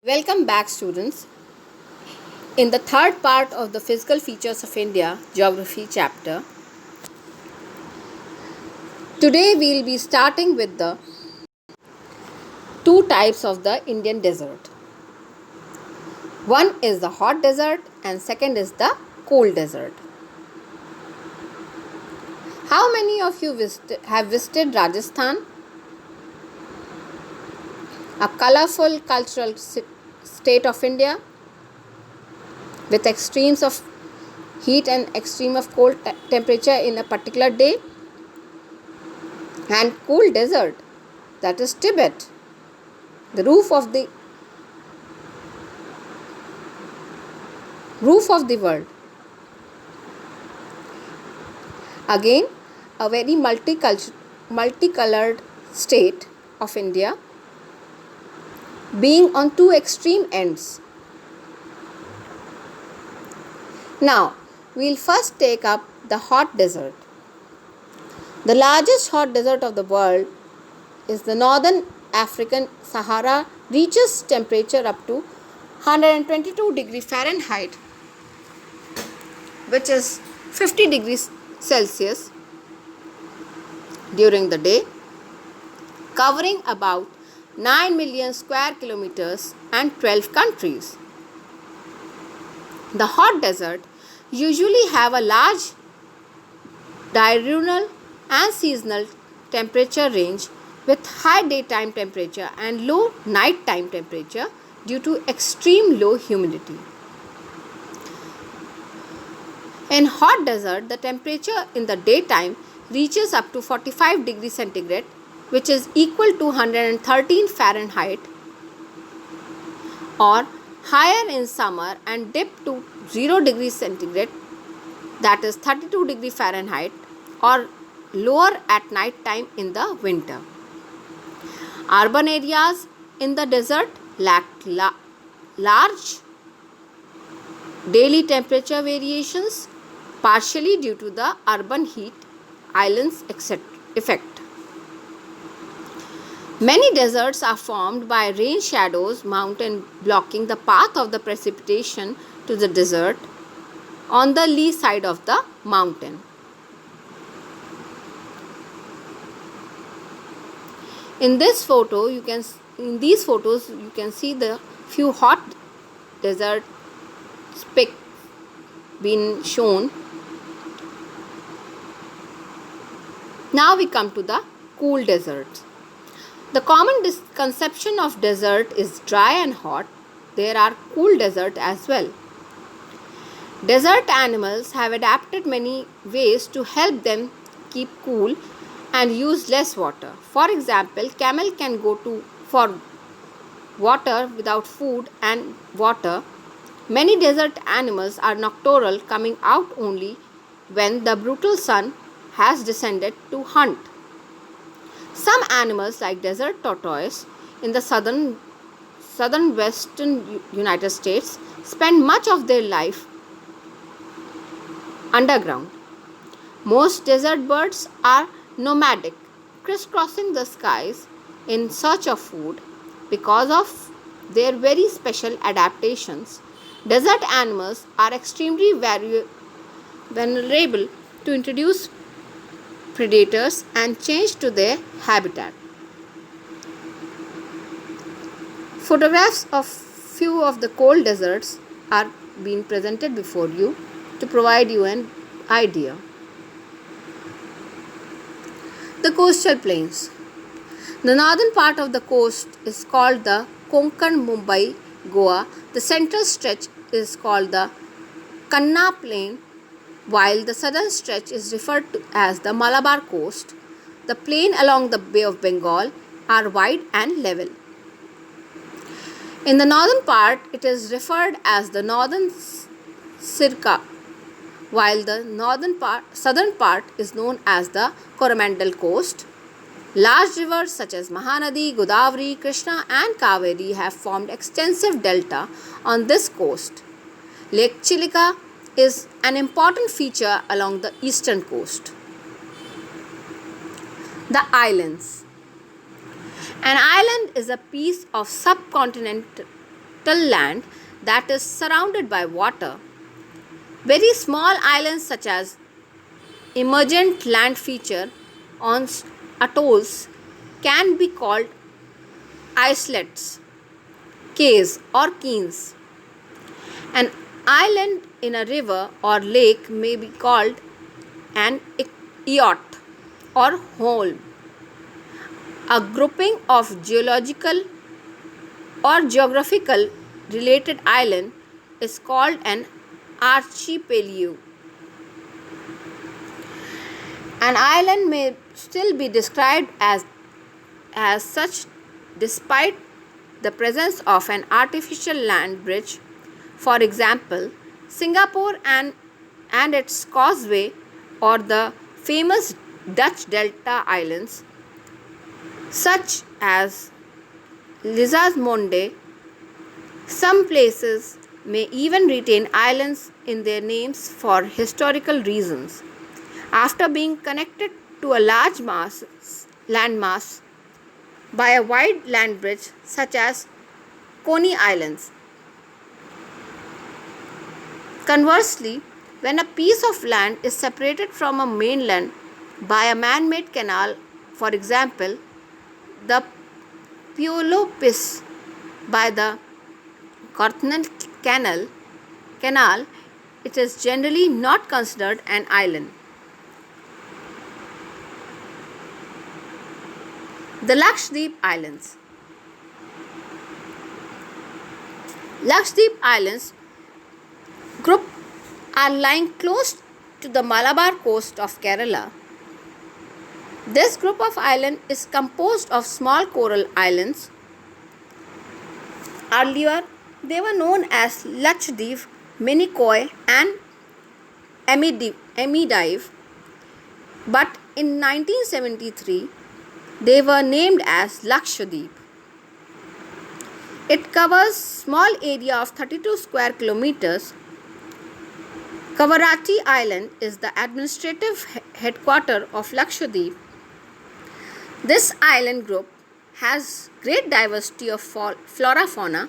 Welcome back, students. In the third part of the Physical Features of India Geography chapter, today we will be starting with the two types of the Indian desert. One is the hot desert and second is the cold desert. How many of you have visited Rajasthan? A colorful cultural state of India with extremes of heat and extreme of cold temperature in a particular day, and cool desert, that is Tibet, the roof of the world. Again, a very multicolored state of India, being on two extreme ends. Now, we will first take up the hot desert. The largest hot desert of the world is the northern African Sahara, reaches temperature up to 122 degrees Fahrenheit, which is 50 degrees Celsius during the day, covering about 9 million square kilometers and 12 countries. The hot desert usually have a large diurnal and seasonal temperature range with high daytime temperature and low nighttime temperature due to extreme low humidity. In hot desert, the temperature in the daytime reaches up to 45 degrees centigrade, which is equal to 113 Fahrenheit, or higher in summer and dip to 0 degrees centigrade, that is 32 degrees Fahrenheit, or lower at night time in the winter. Urban areas in the desert lack large daily temperature variations, partially due to the urban heat islands effect. Many deserts are formed by rain shadows mountain blocking the path of the precipitation to the desert on the lee side of the mountain. In these photos you can see the few hot desert pics being shown. Now we come to the cool deserts. The common conception of desert is dry and hot. There are cool deserts as well. Desert animals have adapted many ways to help them keep cool and use less water. For example, camel can go for water without food and water. Many desert animals are nocturnal, coming out only when the brutal sun has descended to hunt. Some animals like desert tortoise in the southern western United States spend much of their life underground. Most desert birds are nomadic, crisscrossing the skies in search of food. Because of their very special adaptations, desert animals are extremely vulnerable to introduce predators and change to their habitat. Photographs of few of the cold deserts are being presented before you to provide you an idea. The coastal plains. The northern part of the coast is called the Konkan, Mumbai, Goa. The central stretch is called the Kanna Plain, while the southern stretch is referred to as the Malabar coast. The plain along the Bay of Bengal are wide and level. In the northern part, it is referred as the northern Sirka, while the southern part is known as the Coromandel coast. Large rivers such as Mahanadi, Godavari, Krishna and Kaveri have formed extensive delta on this coast. Lake Chilika is an important feature along the eastern coast. The islands. An island is a piece of subcontinental coastal land that is surrounded by water. Very small islands such as emergent land feature on atolls can be called islets, cays or keys. An island in a river or lake may be called an yacht or holm. A grouping of geological or geographical related island is called an archipelago. An island may still be described as such despite the presence of an artificial land bridge. For example, Singapore and its causeway, or the famous Dutch Delta Islands such as Lisasmonde. Some places may even retain islands in their names for historical reasons. After being connected to a large landmass by a wide land bridge such as Coney Islands. Conversely, when a piece of land is separated from a mainland by a man-made canal, for example, the Peloponnese by the Corthnal Canal, it is generally not considered an island. The Lakshadweep Islands. Lakshadweep Islands group are lying close to the Malabar coast of Kerala. This group of islands is composed of small coral islands. Earlier, they were known as Lakshadweep, Minicoy and Amidive, but in 1973, they were named as Lakshadweep. It covers small area of 32 square kilometers. Kavarati Island is the administrative headquarters of Lakshadweep. This island group has great diversity of flora fauna.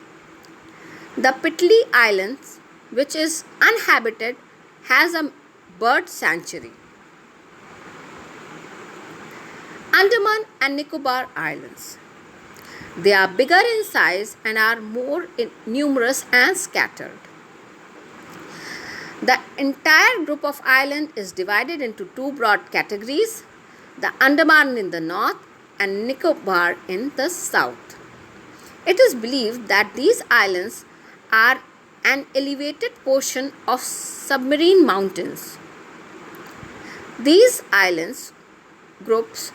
The Pitli Islands, which is uninhabited, has a bird sanctuary. Andaman and Nicobar Islands. They are bigger in size and are more numerous and scattered. The entire group of islands is divided into two broad categories, the Andaman in the north and Nicobar in the south. It is believed that these islands are an elevated portion of submarine mountains. These islands groups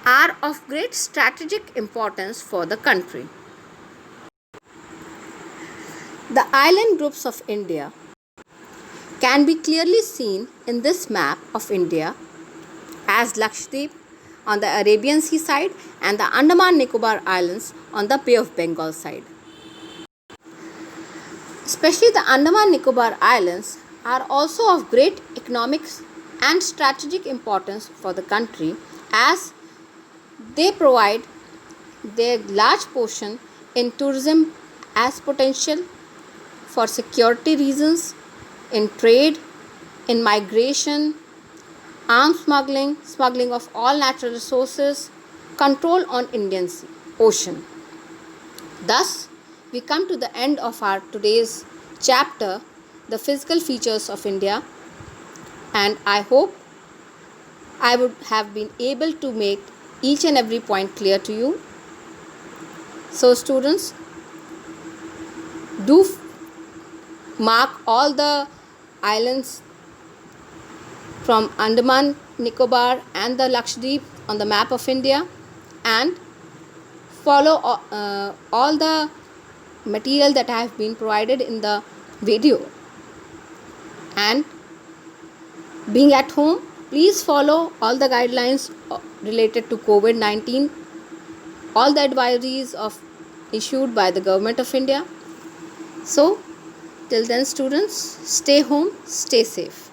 are of great strategic importance for the country. The island groups of India can be clearly seen in this map of India as Lakshadweep on the Arabian Sea side and the Andaman Nicobar Islands on the Bay of Bengal side. Especially the Andaman Nicobar Islands are also of great economic and strategic importance for the country, as they provide their large portion in tourism as potential for security reasons, in trade, in migration, arms smuggling, smuggling of all natural resources, control on Indian Ocean. Thus, we come to the end of our today's chapter, the physical features of India, and I hope I would have been able to make each and every point clear to you. So students, do mark all the islands from Andaman, Nicobar and the Lakshadweep on the map of India, and follow all the material that I have been provided in the video. And being at home, please follow all the guidelines related to COVID-19, all the advisories issued by the Government of India. So till then students, stay home, stay safe.